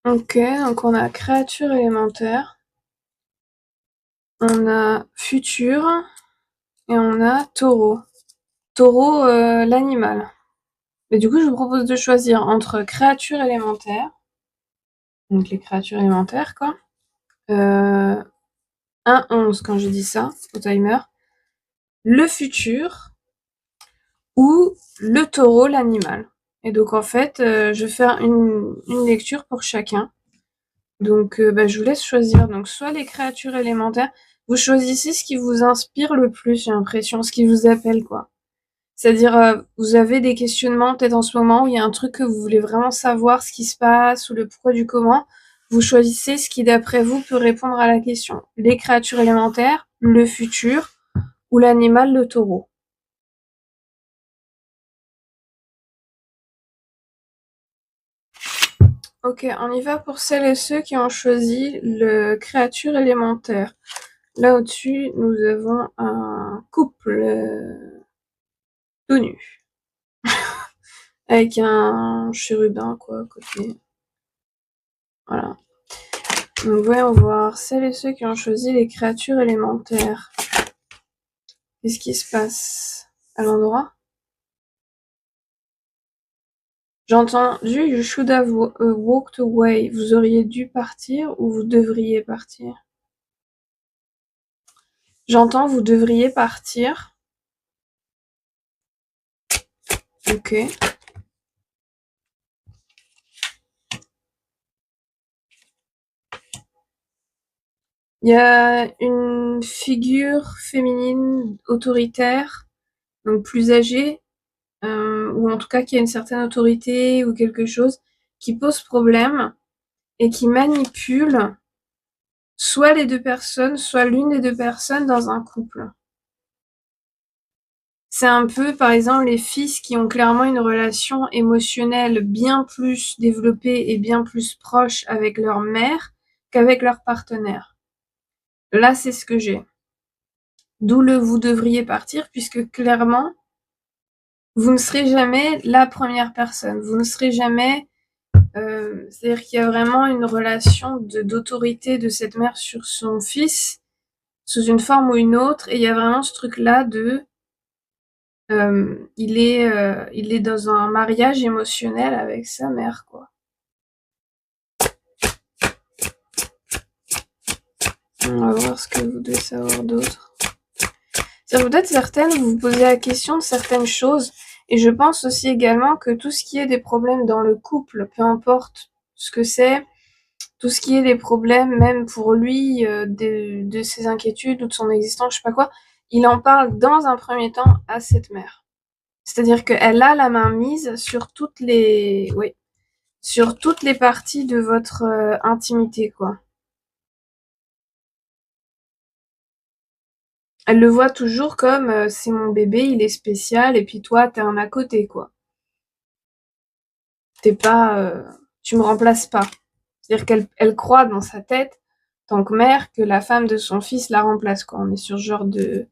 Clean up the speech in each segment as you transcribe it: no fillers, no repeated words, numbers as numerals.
Ok, donc on a créature élémentaire, on a futur et on a taureau. Taureau, l'animal. Mais du coup, je vous propose de choisir entre créature élémentaire, donc les créatures élémentaires, quoi. 1-11 quand je dis ça, au timer. Le futur ou le taureau, l'animal. Et donc, en fait, je vais faire une lecture pour chacun. Donc, je vous laisse choisir. Donc, soit les créatures élémentaires, vous choisissez ce qui vous inspire le plus, j'ai l'impression, ce qui vous appelle, quoi. C'est-à-dire, vous avez des questionnements peut-être en ce moment où il y a un truc que vous voulez vraiment savoir ce qui se passe ou le pourquoi du comment. Vous choisissez ce qui, d'après vous, peut répondre à la question. Les créatures élémentaires, le futur ou l'animal, le taureau. Ok, on y va pour celles et ceux qui ont choisi le créature élémentaire. Là au-dessus, nous avons un couple tout nu. Avec un chérubin, quoi, à côté. Voilà. Donc voyons voir celles et ceux qui ont choisi les créatures élémentaires. Qu'est-ce qui se passe à l'endroit? J'ai entendu You should have walked away. Vous auriez dû partir ou vous devriez partir? J'entends vous devriez partir. Ok. Il y a une figure féminine autoritaire, donc plus âgée, ou en tout cas qui a une certaine autorité ou quelque chose, qui pose problème et qui manipule soit les deux personnes, soit l'une des deux personnes dans un couple. C'est un peu, par exemple, les fils qui ont clairement une relation émotionnelle bien plus développée et bien plus proche avec leur mère qu'avec leur partenaire. Là, c'est ce que j'ai. D'où le vous devriez partir, puisque clairement, vous ne serez jamais la première personne. Vous ne serez jamais... c'est-à-dire qu'il y a vraiment une relation d'autorité de cette mère sur son fils, sous une forme ou une autre, et il y a vraiment ce truc-là de... il est dans un mariage émotionnel avec sa mère, quoi. On va voir ce que vous devez savoir d'autre. Peut-être certaines, vous vous posez la question de certaines choses, et je pense aussi également que tout ce qui est des problèmes dans le couple, peu importe ce que c'est, tout ce qui est des problèmes, même pour lui, de ses inquiétudes ou de son existence, je sais pas quoi, il en parle dans un premier temps à cette mère. C'est-à-dire qu'elle a la main mise sur toutes les, oui, sur toutes les parties de votre intimité, quoi. Elle le voit toujours comme c'est mon bébé, il est spécial, et puis toi, t'es un à côté, quoi. T'es pas, tu me remplaces pas. C'est-à-dire qu'elle croit dans sa tête, tant que mère, que la femme de son fils la remplace, quoi. On est sur ce genre de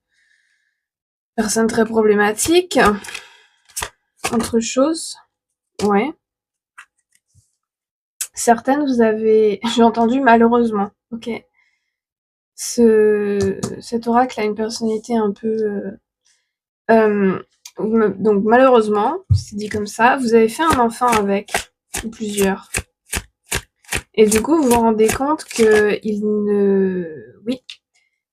personne très problématique. Autre chose, ouais. Certaines, vous avez, j'ai entendu malheureusement, ok. Cet oracle a une personnalité un peu... donc malheureusement, c'est dit comme ça, vous avez fait un enfant avec, ou plusieurs. Et du coup, vous vous rendez compte qu'il ne... Oui,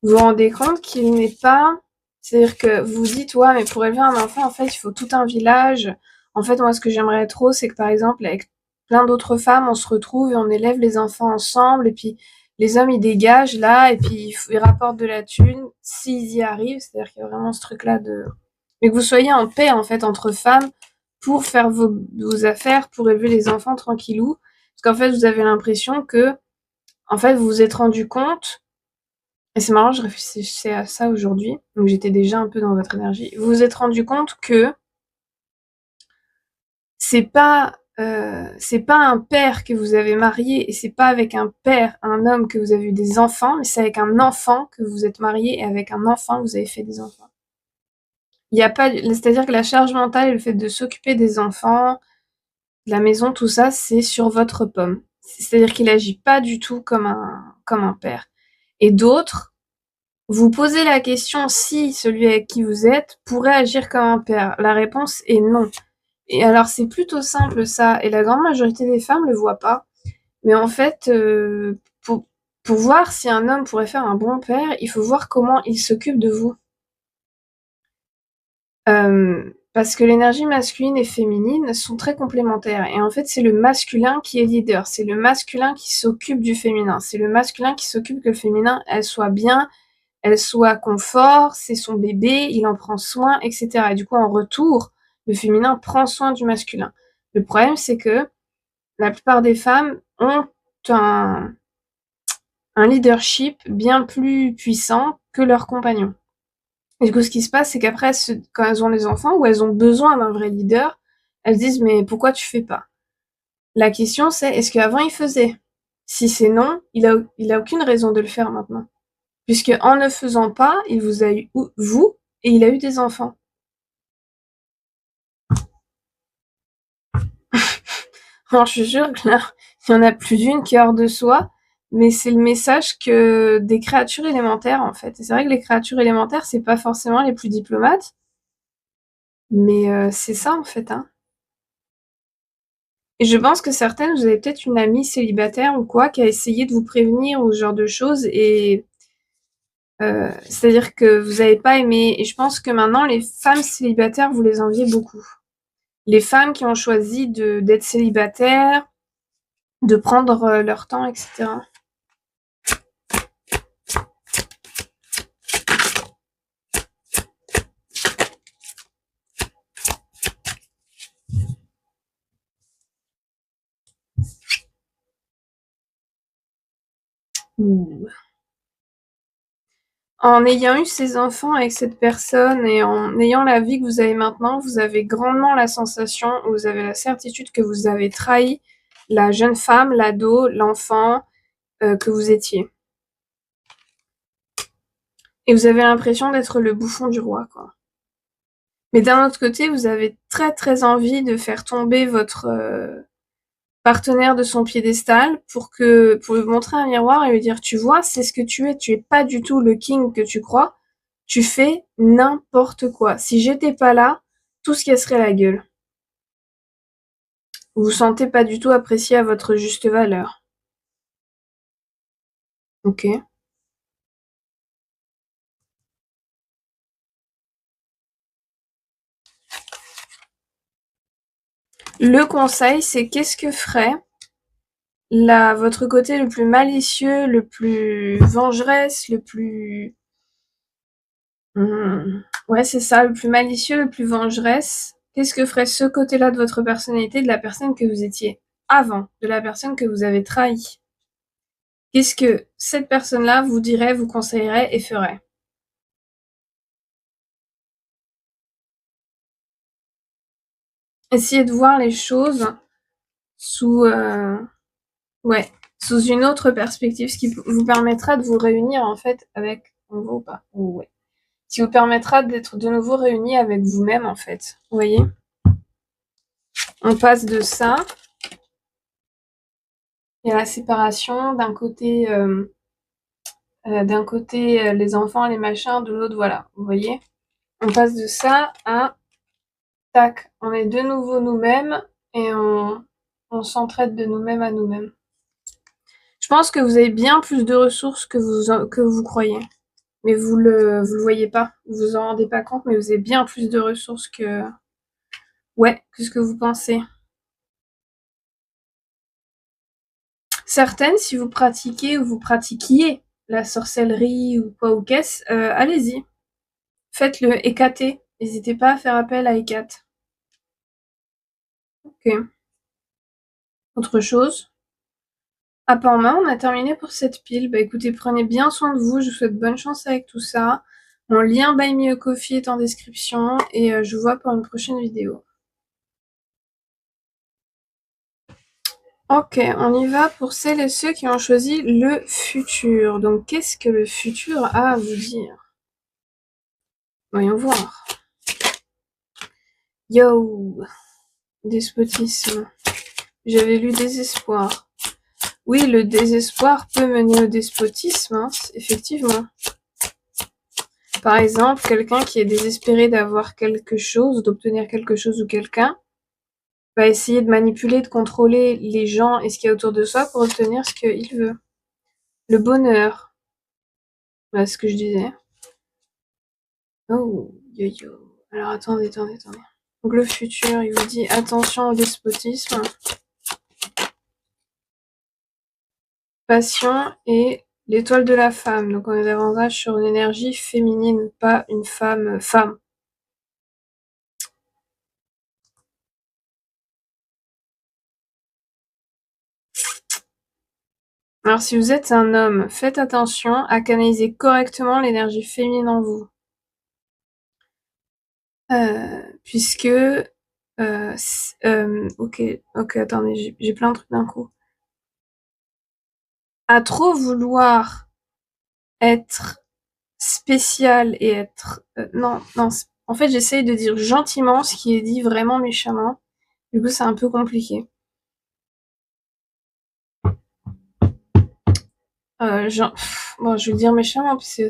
vous vous rendez compte qu'il n'est pas... C'est-à-dire que vous vous dites, ouais, mais pour élever un enfant, en fait, il faut tout un village. En fait, moi, ce que j'aimerais trop, c'est que, par exemple, avec plein d'autres femmes, on se retrouve et on élève les enfants ensemble, et puis les hommes, ils dégagent, là, et puis ils rapportent de la thune, s'ils y arrivent. C'est-à-dire qu'il y a vraiment ce truc-là de... Mais que vous soyez en paix, en fait, entre femmes, pour faire vos affaires, pour élever les enfants tranquillou. Parce qu'en fait, vous avez l'impression que, en fait, vous vous êtes rendu compte, et c'est marrant, je réfléchissais à ça aujourd'hui, donc j'étais déjà un peu dans votre énergie. Vous vous êtes rendu compte que c'est pas un père que vous avez marié, et c'est pas avec un père, un homme que vous avez eu des enfants, mais c'est avec un enfant que vous êtes marié, et avec un enfant vous avez fait des enfants. Il y a pas, c'est-à-dire que la charge mentale et le fait de s'occuper des enfants, de la maison, tout ça, c'est sur votre pomme. C'est-à-dire qu'il agit pas du tout comme un père. Et d'autres, vous posez la question si celui avec qui vous êtes pourrait agir comme un père. La réponse est non. Et alors c'est plutôt simple ça, et la grande majorité des femmes le voient pas. Mais en fait, pour voir si un homme pourrait faire un bon père, il faut voir comment il s'occupe de vous. Parce que l'énergie masculine et féminine sont très complémentaires. Et en fait, c'est le masculin qui est leader. C'est le masculin qui s'occupe du féminin. C'est le masculin qui s'occupe que le féminin, elle soit bien, elle soit confort, c'est son bébé, il en prend soin, etc. Et du coup, en retour, le féminin prend soin du masculin. Le problème, c'est que la plupart des femmes ont un leadership bien plus puissant que leurs compagnons. Et du coup, ce qui se passe, c'est qu'après, quand elles ont les enfants, ou elles ont besoin d'un vrai leader, elles disent, mais pourquoi tu fais pas? La question, c'est, est-ce qu'avant il faisait? Si c'est non, il a aucune raison de le faire maintenant. Puisque en ne faisant pas, il vous a eu, vous, et il a eu des enfants. Alors, je suis sûre que là, il y en a plus d'une qui est hors de soi, mais c'est le message que des créatures élémentaires, en fait. Et c'est vrai que les créatures élémentaires, c'est pas forcément les plus diplomates, mais c'est ça, en fait, hein. Et je pense que certaines, vous avez peut-être une amie célibataire ou quoi, qui a essayé de vous prévenir ou ce genre de choses, et c'est-à-dire que vous avez pas aimé. Et je pense que maintenant, les femmes célibataires, vous les enviez beaucoup. Les femmes qui ont choisi d'être célibataires, de prendre leur temps, etc. Ouh. En ayant eu ces enfants avec cette personne et en ayant la vie que vous avez maintenant, vous avez grandement la sensation, vous avez la certitude que vous avez trahi la jeune femme, l'ado, l'enfant que vous étiez. Et vous avez l'impression d'être le bouffon du roi, quoi. Mais d'un autre côté, vous avez très très envie de faire tomber votre partenaire de son piédestal pour lui montrer un miroir et lui dire, tu vois, c'est ce que tu es pas du tout le king que tu crois, tu fais n'importe quoi. Si j'étais pas là, tout se casserait la gueule. Vous vous sentez pas du tout apprécié à votre juste valeur. Ok. Le conseil, c'est qu'est-ce que ferait votre côté le plus malicieux, le plus vengeresse, le plus... Ouais, c'est ça, le plus malicieux, le plus vengeresse. Qu'est-ce que ferait ce côté-là de votre personnalité, de la personne que vous étiez avant, de la personne que vous avez trahie? Qu'est-ce que cette personne-là vous dirait, vous conseillerait et ferait? Essayez de voir les choses sous, ouais, sous une autre perspective, ce qui vous permettra de vous réunir en fait avec, on voit ou pas? Ouais. Ce qui vous permettra d'être de nouveau réunis avec vous-même en fait. Vous voyez? On passe de ça, il y a la séparation, d'un côté les enfants, les machins, de l'autre, voilà, vous voyez? On passe de ça à, tac, on est de nouveau nous-mêmes et on s'entraide de nous-mêmes à nous-mêmes. Je pense que vous avez bien plus de ressources que vous croyez. Mais vous le voyez pas, vous vous en rendez pas compte, mais vous avez bien plus de ressources que ce que vous pensez. Certaines, si vous pratiquez ou vous pratiquiez la sorcellerie ou quoi ou qu'est-ce, allez-y. Faites-le, Hécaté. N'hésitez pas à faire appel à Hécate. Ok. Autre chose? À part main, on a terminé pour cette pile. Bah écoutez, prenez bien soin de vous, je vous souhaite bonne chance avec tout ça. Mon lien Buy Me a Coffee est en description et je vous vois pour une prochaine vidéo. Ok, on y va pour celles et ceux qui ont choisi le futur. Donc qu'est-ce que le futur a à vous dire? Voyons voir. Yo, despotisme. J'avais lu désespoir. Oui, le désespoir peut mener au despotisme, hein, effectivement. Par exemple, quelqu'un qui est désespéré d'avoir quelque chose, d'obtenir quelque chose ou quelqu'un, va essayer de manipuler, de contrôler les gens et ce qu'il y a autour de soi pour obtenir ce qu'il veut. Le bonheur, voilà ce que je disais. Oh, yo-yo. Alors attendez. Donc le futur, il vous dit attention au despotisme, passion et l'étoile de la femme. Donc on est davantage sur une énergie féminine, pas une femme. Alors si vous êtes un homme, faites attention à canaliser correctement l'énergie féminine en vous. Puisque... ok, attendez, j'ai plein de trucs d'un coup. À trop vouloir être spécial et être... non, en fait j'essaye de dire gentiment ce qui est dit vraiment méchamment. Du coup c'est un peu compliqué. Bon, je vais le dire méchamment, puisque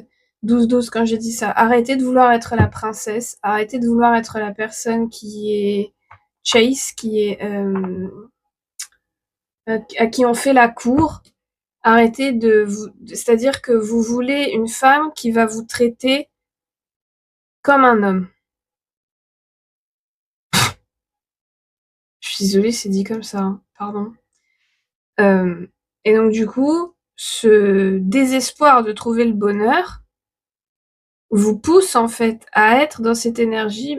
12-12 quand j'ai dit ça. Arrêtez de vouloir être la princesse, arrêtez de vouloir être la personne qui est chase, qui est à qui on fait la cour. Arrêtez de vous... C'est-à-dire que vous voulez une femme qui va vous traiter comme un homme. Je suis désolée, c'est dit comme ça, hein. Pardon. Et donc du coup, ce désespoir de trouver le bonheur vous pousse en fait à être dans cette énergie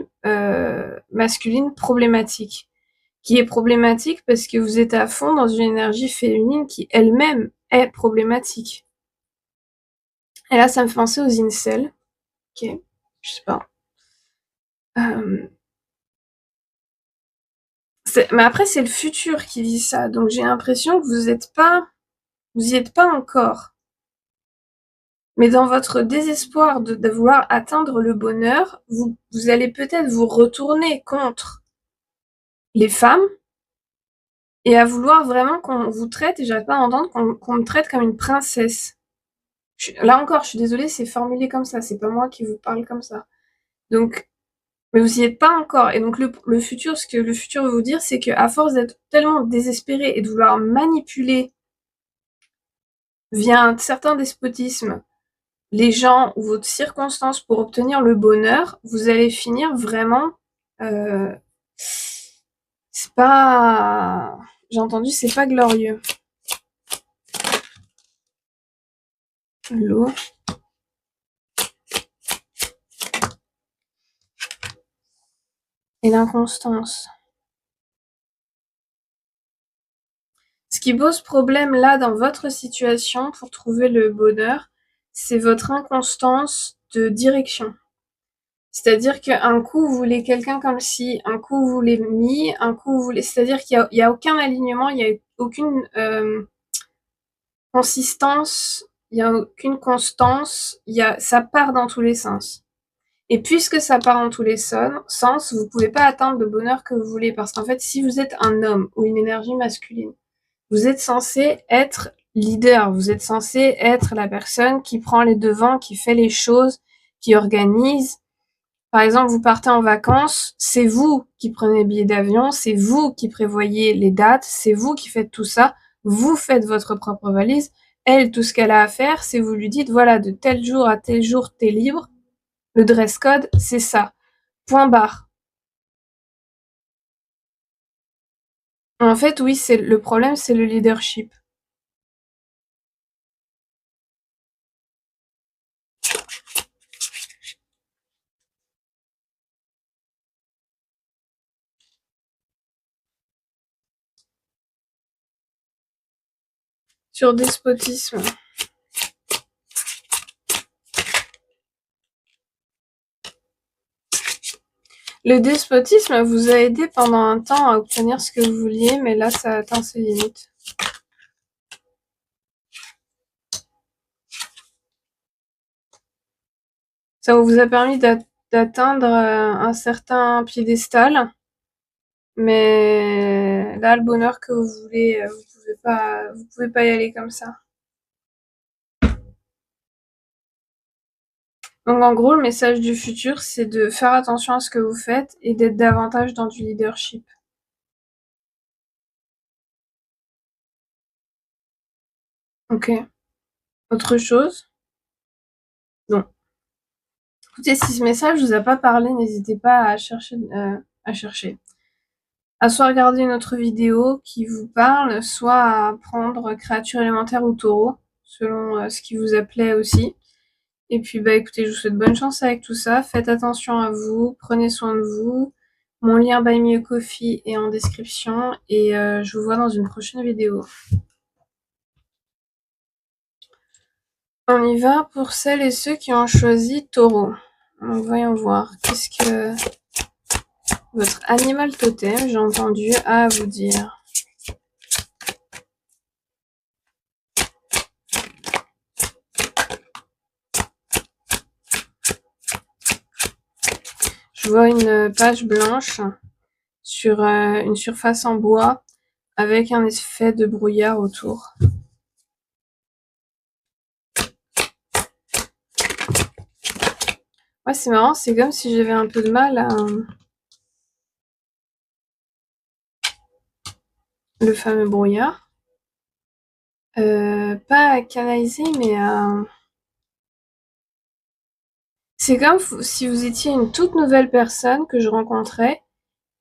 masculine problématique, qui est problématique parce que vous êtes à fond dans une énergie féminine qui elle-même est problématique. Et là, ça me fait penser aux incels. Ok, je sais pas. Mais après, c'est le futur qui dit ça, donc j'ai l'impression que vous y êtes pas encore. Mais dans votre désespoir de vouloir atteindre le bonheur, vous allez peut-être vous retourner contre les femmes et à vouloir vraiment qu'on vous traite, et j'arrête pas d'entendre qu'on me traite comme une princesse. Là encore, je suis désolée, c'est formulé comme ça, c'est pas moi qui vous parle comme ça. Donc, mais vous y êtes pas encore. Et donc le futur, ce que le futur veut vous dire, c'est qu'à force d'être tellement désespéré et de vouloir manipuler via un certain despotisme les gens ou votre circonstance pour obtenir le bonheur, vous allez finir vraiment... c'est pas... J'ai entendu, c'est pas glorieux. L'eau. Et l'inconstance. Ce qui pose problème là dans votre situation pour trouver le bonheur, c'est votre inconstance de direction. C'est-à-dire qu'un coup vous voulez quelqu'un comme ci, un coup vous voulez mi, un coup vous voulez... C'est-à-dire qu'il y a aucun alignement, il n'y a aucune consistance, il n'y a aucune constance, ça part dans tous les sens. Et puisque ça part dans tous les sens, vous ne pouvez pas atteindre le bonheur que vous voulez. Parce qu'en fait, si vous êtes un homme ou une énergie masculine, vous êtes censé être leader, vous êtes censé être la personne qui prend les devants, qui fait les choses, qui organise. Par exemple, vous partez en vacances, c'est vous qui prenez les billets d'avion, c'est vous qui prévoyez les dates, c'est vous qui faites tout ça, vous faites votre propre valise. Elle, tout ce qu'elle a à faire, c'est vous lui dites, voilà, de tel jour à tel jour, t'es libre. Le dress code, c'est ça. Point barre. En fait, oui, c'est le problème, c'est le leadership. Sur despotisme. Le despotisme vous a aidé pendant un temps à obtenir ce que vous vouliez, mais là, ça atteint ses limites. Ça vous a permis d'atteindre un certain piédestal, mais là, le bonheur que vous voulez, vous pouvez pas y aller comme ça. Donc en gros, le message du futur, c'est de faire attention à ce que vous faites et d'être davantage dans du leadership. Ok. Autre chose? Non. Écoutez, si ce message vous a pas parlé, n'hésitez pas à chercher, à soit regarder une autre vidéo qui vous parle, soit à prendre créature élémentaire ou taureau, selon ce qui vous appelait aussi. Et puis bah écoutez, je vous souhaite bonne chance avec tout ça. Faites attention à vous, prenez soin de vous. Mon lien Buy Me a Coffee est en description et je vous vois dans une prochaine vidéo. On y va pour celles et ceux qui ont choisi taureau. Donc voyons voir. Qu'est-ce que votre animal totem, j'ai entendu, a à vous dire? Je vois une page blanche sur une surface en bois avec un effet de brouillard autour. Ouais, c'est marrant, c'est comme si j'avais un peu de mal à... le fameux brouillard. Pas à canaliser, mais à... C'est comme si vous étiez une toute nouvelle personne que je rencontrais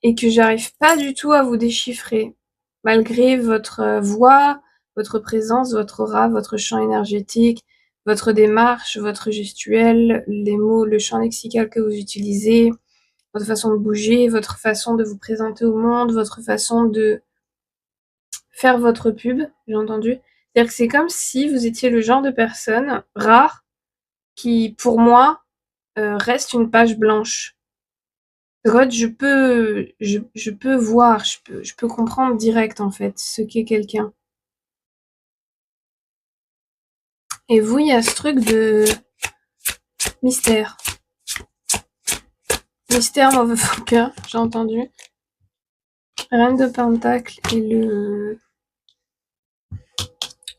et que j'arrive pas du tout à vous déchiffrer. Malgré votre voix, votre présence, votre aura, votre champ énergétique, votre démarche, votre gestuelle, les mots, le champ lexical que vous utilisez, votre façon de bouger, votre façon de vous présenter au monde, votre façon de faire votre pub, j'ai entendu. C'est-à-dire que c'est comme si vous étiez le genre de personne rare qui, pour moi, reste une page blanche. En fait, je peux voir, je peux comprendre direct, en fait, ce qu'est quelqu'un. Et vous, il y a ce truc de mystère. Mystère, motherfucker, j'ai entendu. Reine de Pentacle et le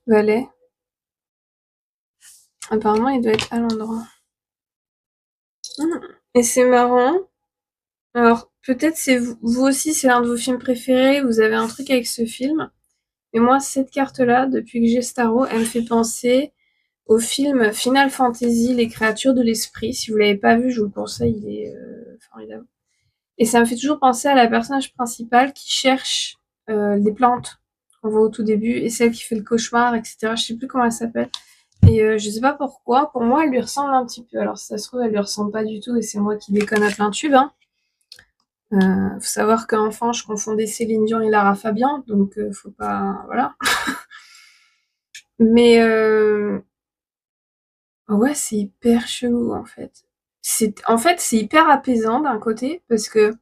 valet. Apparemment, il doit être à l'endroit. Et c'est marrant. Alors, peut-être c'est vous aussi, c'est l'un de vos films préférés, vous avez un truc avec ce film. Et moi, cette carte-là, depuis que j'ai Starro, elle me fait penser au film Final Fantasy, Les créatures de l'esprit. Si vous l'avez pas vu, je vous le conseille, il est formidable. Et ça me fait toujours penser à la personnage principale qui cherche des plantes qu'on voit au tout début, et celle qui fait le cauchemar, etc. Je sais plus comment elle s'appelle. Et je sais pas pourquoi, pour moi, elle lui ressemble un petit peu. Alors, si ça se trouve, elle lui ressemble pas du tout, et c'est moi qui déconne à plein tube, hein. Faut savoir qu'enfant, je confondais Céline Dion et Lara Fabian, donc faut pas... Voilà. Mais ouais, c'est hyper chelou, en fait. En fait, c'est hyper apaisant d'un côté, parce que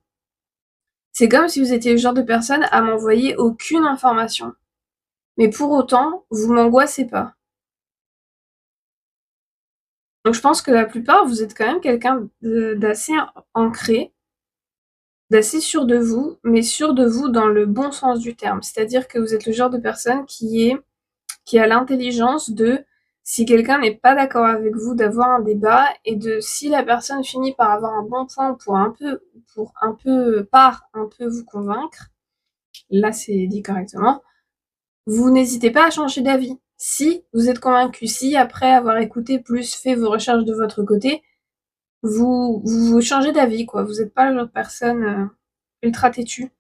c'est comme si vous étiez le genre de personne à m'envoyer aucune information. Mais pour autant, vous m'angoissez pas. Donc je pense que la plupart, vous êtes quand même quelqu'un d'assez ancré, d'assez sûr de vous, mais sûr de vous dans le bon sens du terme. C'est-à-dire que vous êtes le genre de personne qui a l'intelligence de, si quelqu'un n'est pas d'accord avec vous, d'avoir un débat, et de, si la personne finit par avoir un bon point par un peu vous convaincre, là c'est dit correctement, vous n'hésitez pas à changer d'avis. Si vous êtes convaincu, si après avoir écouté plus, fait vos recherches de votre côté, vous changez d'avis, quoi. Vous n'êtes pas le genre de personne ultra têtue.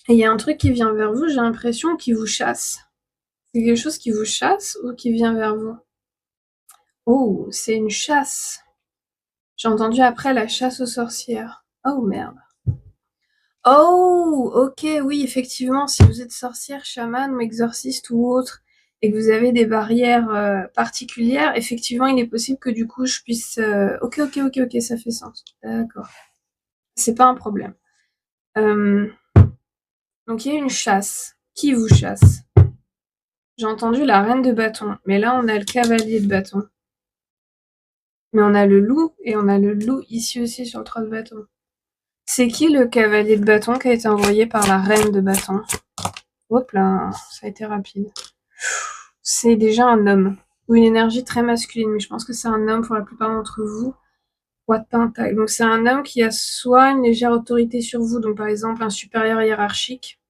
Et il y a un truc qui vient vers vous, j'ai l'impression, qui vous chasse. C'est quelque chose qui vous chasse ou qui vient vers vous? Oh, c'est une chasse. J'ai entendu après la chasse aux sorcières. Oh merde. Oh, ok, oui, effectivement, si vous êtes sorcière, chamane ou exorciste ou autre, et que vous avez des barrières particulières, effectivement, il est possible que du coup, je puisse... Ok, ça fait sens. D'accord. C'est pas un problème. Donc, il y a une chasse. Qui vous chasse? J'ai entendu la reine de bâton, mais là, on a le cavalier de bâton. Mais on a le loup, et on a le loup ici aussi sur le 3 de bâton. C'est qui le cavalier de bâton qui a été envoyé par la reine de bâton? Hop là, ça a été rapide. C'est déjà un homme, ou une énergie très masculine, mais je pense que c'est un homme pour la plupart d'entre vous. Roi de Pentacle. Donc c'est un homme qui a soit une légère autorité sur vous, donc par exemple un supérieur hiérarchique,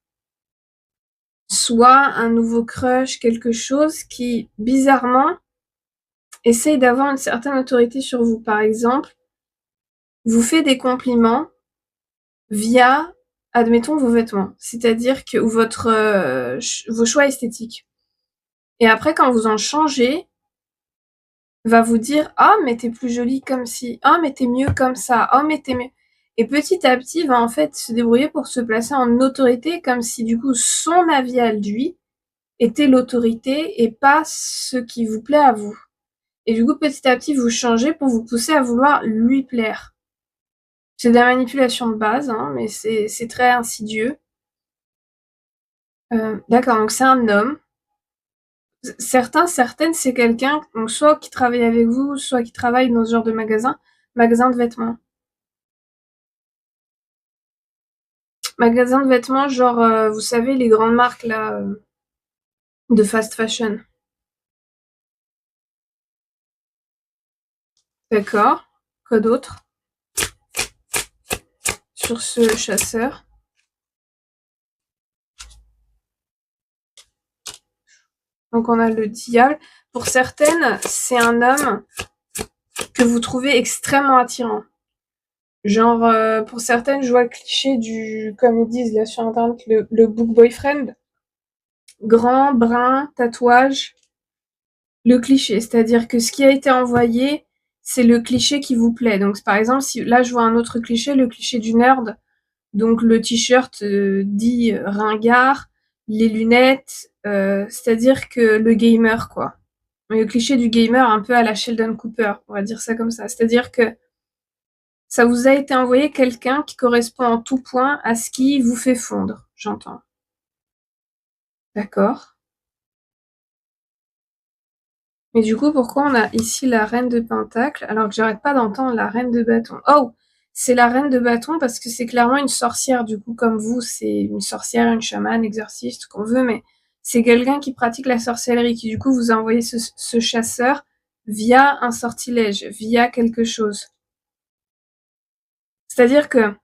soit un nouveau crush, quelque chose qui, bizarrement, essaye d'avoir une certaine autorité sur vous. Par exemple, vous fait des compliments via, admettons, vos vêtements, c'est-à-dire que ou vos choix esthétiques. Et après, quand vous en changez, va vous dire ah mais t'es plus jolie comme ci, ah mais t'es mieux comme ça, oh mais t'es mieux. Et petit à petit, va en fait se débrouiller pour se placer en autorité, comme si du coup son avis à lui était l'autorité et pas ce qui vous plaît à vous. Et du coup, petit à petit, vous changez pour vous pousser à vouloir lui plaire. C'est de la manipulation de base, hein, mais c'est très insidieux. D'accord, donc c'est un homme. Certaines, c'est quelqu'un, donc soit qui travaille avec vous, soit qui travaille dans ce genre de magasin de vêtements. Magasin de vêtements, genre, vous savez, les grandes marques là, de fast fashion. D'accord. Quoi d'autre sur ce chasseur? Donc on a le diable. Pour certaines, c'est un homme que vous trouvez extrêmement attirant. Genre, pour certaines, je vois le cliché du, comme ils disent là sur internet, le book boyfriend. Grand, brun, tatouage. Le cliché, c'est-à-dire que ce qui a été envoyé, c'est le cliché qui vous plaît. Donc par exemple, si là je vois un autre cliché, le cliché du nerd. Donc le t-shirt dit ringard, les lunettes, c'est-à-dire que le gamer quoi. Le cliché du gamer un peu à la Sheldon Cooper, on va dire ça comme ça. C'est-à-dire que ça vous a été envoyé quelqu'un qui correspond en tout point à ce qui vous fait fondre, j'entends. D'accord. Mais du coup, pourquoi on a ici la reine de Pentacle alors que j'arrête pas d'entendre la reine de bâton? Oh, c'est la reine de bâton parce que c'est clairement une sorcière. Du coup, comme vous, c'est une sorcière, une chamane, exorciste, ce qu'on veut, mais c'est quelqu'un qui pratique la sorcellerie, qui du coup vous a envoyé ce chasseur via un sortilège, via quelque chose. C'est-à-dire que,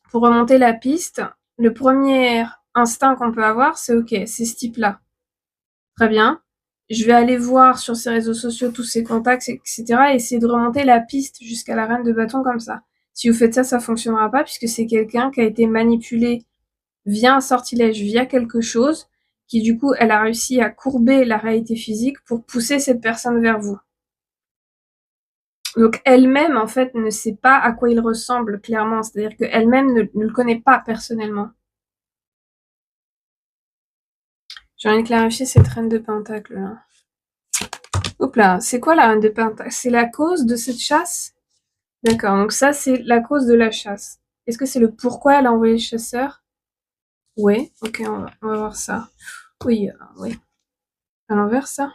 pour remonter la piste, le premier instinct qu'on peut avoir, c'est ok, c'est ce type-là. Très bien. Je vais aller voir sur ses réseaux sociaux tous ses contacts, etc. et essayer de remonter la piste jusqu'à la reine de bâton comme ça. Si vous faites ça, ça fonctionnera pas puisque c'est quelqu'un qui a été manipulé via un sortilège, via quelque chose, qui du coup, elle a réussi à courber la réalité physique pour pousser cette personne vers vous. Donc elle-même, en fait, ne sait pas à quoi il ressemble clairement. C'est-à-dire qu'elle-même ne le connaît pas personnellement. J'ai envie de clarifier cette reine de pentacle là. Hop là, c'est quoi la reine de pentacle? C'est la cause de cette chasse? D'accord, donc ça c'est la cause de la chasse. Est-ce que c'est le pourquoi elle a envoyé le chasseur? Oui, ok, on va voir ça. Oui, oui. À l'envers ça?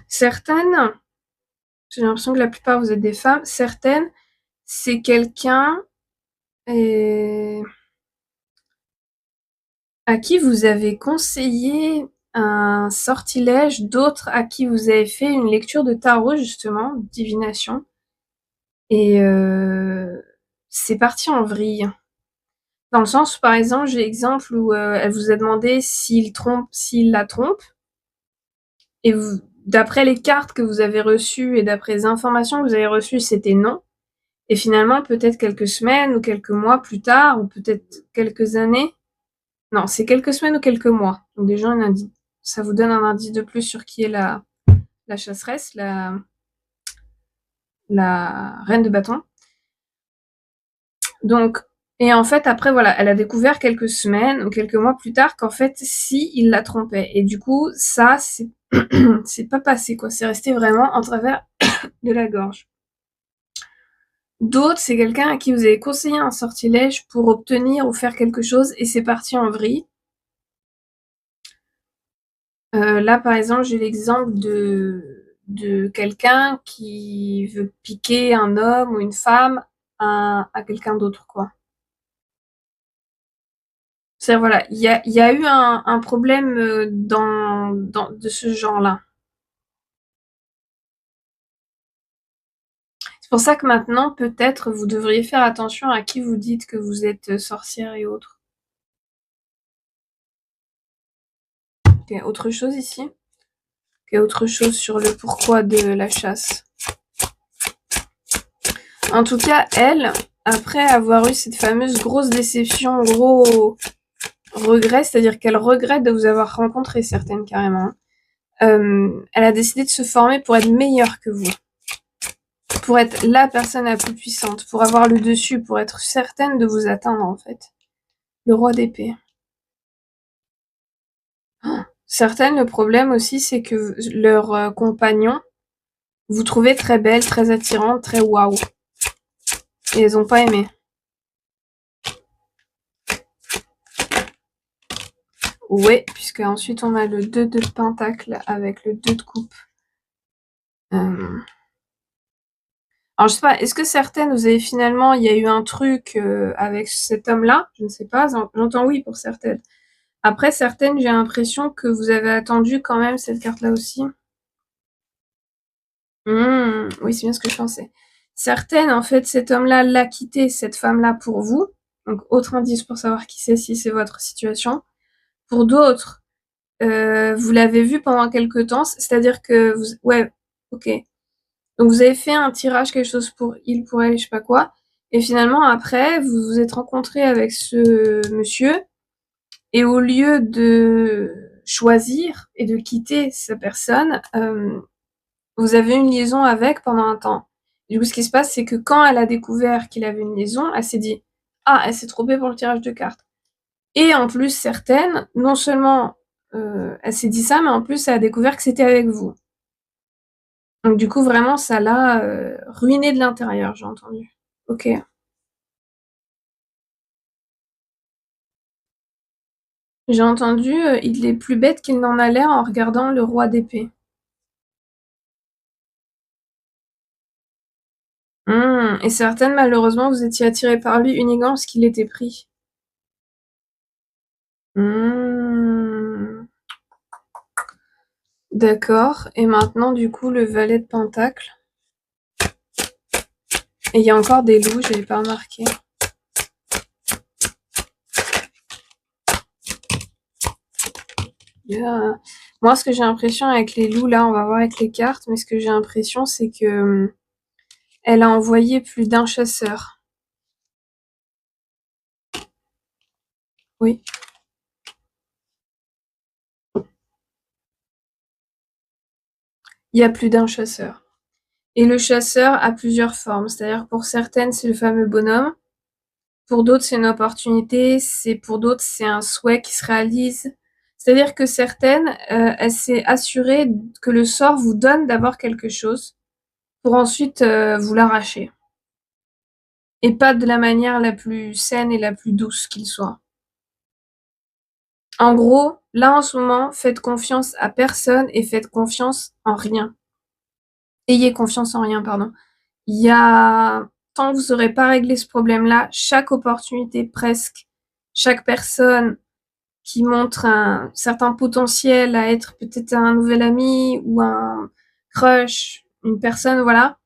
Certaines, j'ai l'impression que la plupart vous êtes des femmes, certaines, c'est quelqu'un à qui vous avez conseillé un sortilège, d'autres à qui vous avez fait une lecture de tarot justement, divination, et c'est parti en vrille. Dans le sens où, par exemple, j'ai l'exemple où elle vous a demandé s'il la trompe, et d'après les cartes que vous avez reçues et d'après les informations que vous avez reçues, c'était non. Et finalement, peut-être quelques semaines ou quelques mois plus tard, ou peut-être quelques années, non, c'est quelques semaines ou quelques mois. Donc déjà, un indice. Ça vous donne un indice de plus sur qui est la chasseresse, la reine de bâton. Donc, et en fait, après, voilà, elle a découvert quelques semaines ou quelques mois plus tard qu'en fait, si, il la trompait. Et du coup, ça, c'est pas passé, quoi. C'est resté vraiment en travers de la gorge. D'autres, c'est quelqu'un à qui vous avez conseillé un sortilège pour obtenir ou faire quelque chose et c'est parti en vrille. Là, par exemple, j'ai l'exemple de quelqu'un qui veut piquer un homme ou une femme à quelqu'un d'autre, quoi. C'est voilà, il y a eu un problème de ce genre-là. C'est pour ça que maintenant, peut-être, vous devriez faire attention à qui vous dites que vous êtes sorcière et autres. Ok, autre chose ici? Ok, autre chose sur le pourquoi de la chasse. En tout cas, elle, après avoir eu cette fameuse grosse déception, gros regret, c'est-à-dire qu'elle regrette de vous avoir rencontré certaines carrément, elle a décidé de se former pour être meilleure que vous, pour être la personne la plus puissante, pour avoir le dessus, pour être certaine de vous atteindre en fait. Le roi d'épée. Certaines, le problème aussi, c'est que leur compagnon, vous trouvez très belle, très attirante, très waouh. Et elles ont pas aimé. Ouais, puisque ensuite on a le 2 de pentacle avec le 2 de coupe. Alors je sais pas, est-ce que certaines, vous avez finalement, il y a eu un truc avec cet homme-là? Je ne sais pas, j'entends oui pour certaines. Après certaines, j'ai l'impression que vous avez attendu quand même cette carte-là aussi. Oui, c'est bien ce que je pensais. Certaines, en fait, cet homme-là l'a quitté, cette femme-là pour vous. Donc, autre indice pour savoir qui c'est, si c'est votre situation. Pour d'autres, vous l'avez vu pendant quelque temps, c'est-à-dire que vous... Ouais, ok. Donc, vous avez fait un tirage, quelque chose pour il, pour elle, je sais pas quoi. Et finalement, après, vous vous êtes rencontré avec ce monsieur. Et au lieu de choisir et de quitter sa personne, vous avez une liaison avec pendant un temps. Et du coup, ce qui se passe, c'est que quand elle a découvert qu'il avait une liaison, elle s'est dit ah, elle s'est trompée pour le tirage de cartes. Et en plus, certaines, non seulement elle s'est dit ça, mais en plus, elle a découvert que c'était avec vous. Donc du coup, vraiment, ça l'a ruiné de l'intérieur, j'ai entendu. Ok. J'ai entendu il est plus bête qu'il n'en a l'air en regardant le roi d'épée. Et certaines, malheureusement, vous étiez attirées par lui uniquement parce qu'il était pris. D'accord. Et maintenant, du coup, le valet de pentacle. Et il y a encore des loups, j'avais pas remarqué. Moi, ce que j'ai l'impression avec les loups, là, on va voir avec les cartes, mais ce que j'ai l'impression, c'est que elle a envoyé plus d'un chasseur. Oui. Il y a plus d'un chasseur. Et le chasseur a plusieurs formes. C'est-à-dire, pour certaines, c'est le fameux bonhomme. Pour d'autres, c'est une opportunité. Pour d'autres, c'est un souhait qui se réalise. C'est-à-dire que certaines, elle s'est assurée que le sort vous donne d'abord quelque chose pour ensuite vous l'arracher. Et pas de la manière la plus saine et la plus douce qu'il soit. En gros, là en ce moment, faites confiance à personne et faites confiance en rien. Ayez confiance en rien, pardon. Il y a... Tant que vous n'aurez pas réglé ce problème-là, chaque opportunité presque, chaque personne qui montre un certain potentiel à être peut-être un nouvel ami ou un crush, une personne, voilà,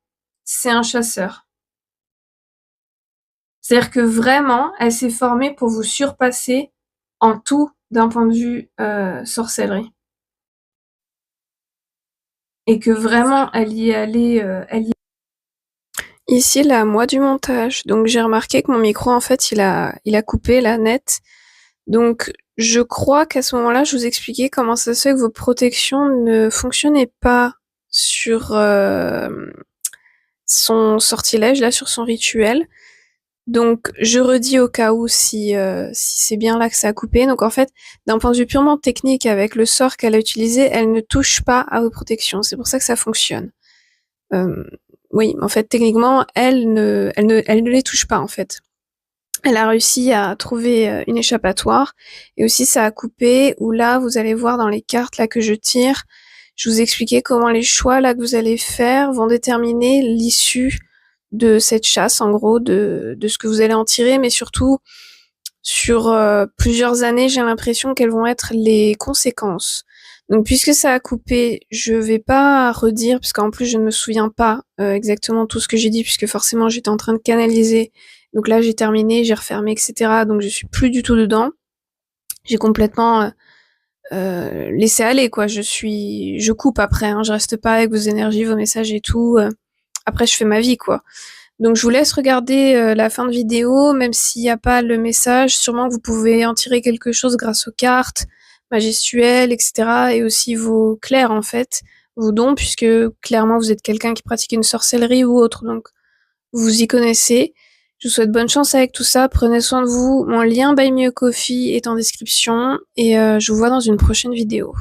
c'est un chasseur. C'est-à-dire que vraiment, elle s'est formée pour vous surpasser en tout d'un point de vue sorcellerie. Et que vraiment, elle y est allée... Ici, là, moi du montage. Donc, j'ai remarqué que mon micro, en fait, il a coupé, là, net. Donc, je crois qu'à ce moment-là, je vous expliquais comment ça se fait que vos protections ne fonctionnaient pas sur son sortilège, là, sur son rituel. Donc, je redis au cas où si c'est bien là que ça a coupé. Donc, en fait, d'un point de vue purement technique, avec le sort qu'elle a utilisé, elle ne touche pas à vos protections. C'est pour ça que ça fonctionne. Oui, en fait, techniquement, elle ne les touche pas, en fait. Elle a réussi à trouver une échappatoire. Et aussi, ça a coupé, où là, vous allez voir dans les cartes là que je tire, je vous expliquais comment les choix là que vous allez faire vont déterminer l'issue de cette chasse, en gros, de ce que vous allez en tirer, mais surtout sur plusieurs années, j'ai l'impression qu'elles vont être les conséquences. Donc puisque ça a coupé, je vais pas redire, parce qu'en plus je ne me souviens pas exactement tout ce que j'ai dit, puisque forcément j'étais en train de canaliser. Donc là j'ai terminé, j'ai refermé, etc. Donc je suis plus du tout dedans. J'ai complètement laissé aller, quoi. Je coupe après, hein. Je reste pas avec vos énergies, vos messages et tout. Après je fais ma vie, quoi. Donc je vous laisse regarder la fin de vidéo, même s'il n'y a pas le message, sûrement que vous pouvez en tirer quelque chose grâce aux cartes, majestuelles, etc. Et aussi vos clairs en fait, vos dons, puisque clairement vous êtes quelqu'un qui pratique une sorcellerie ou autre, donc vous y connaissez. Je vous souhaite bonne chance avec tout ça, prenez soin de vous, mon lien Buy Me a Coffee est en description, et je vous vois dans une prochaine vidéo.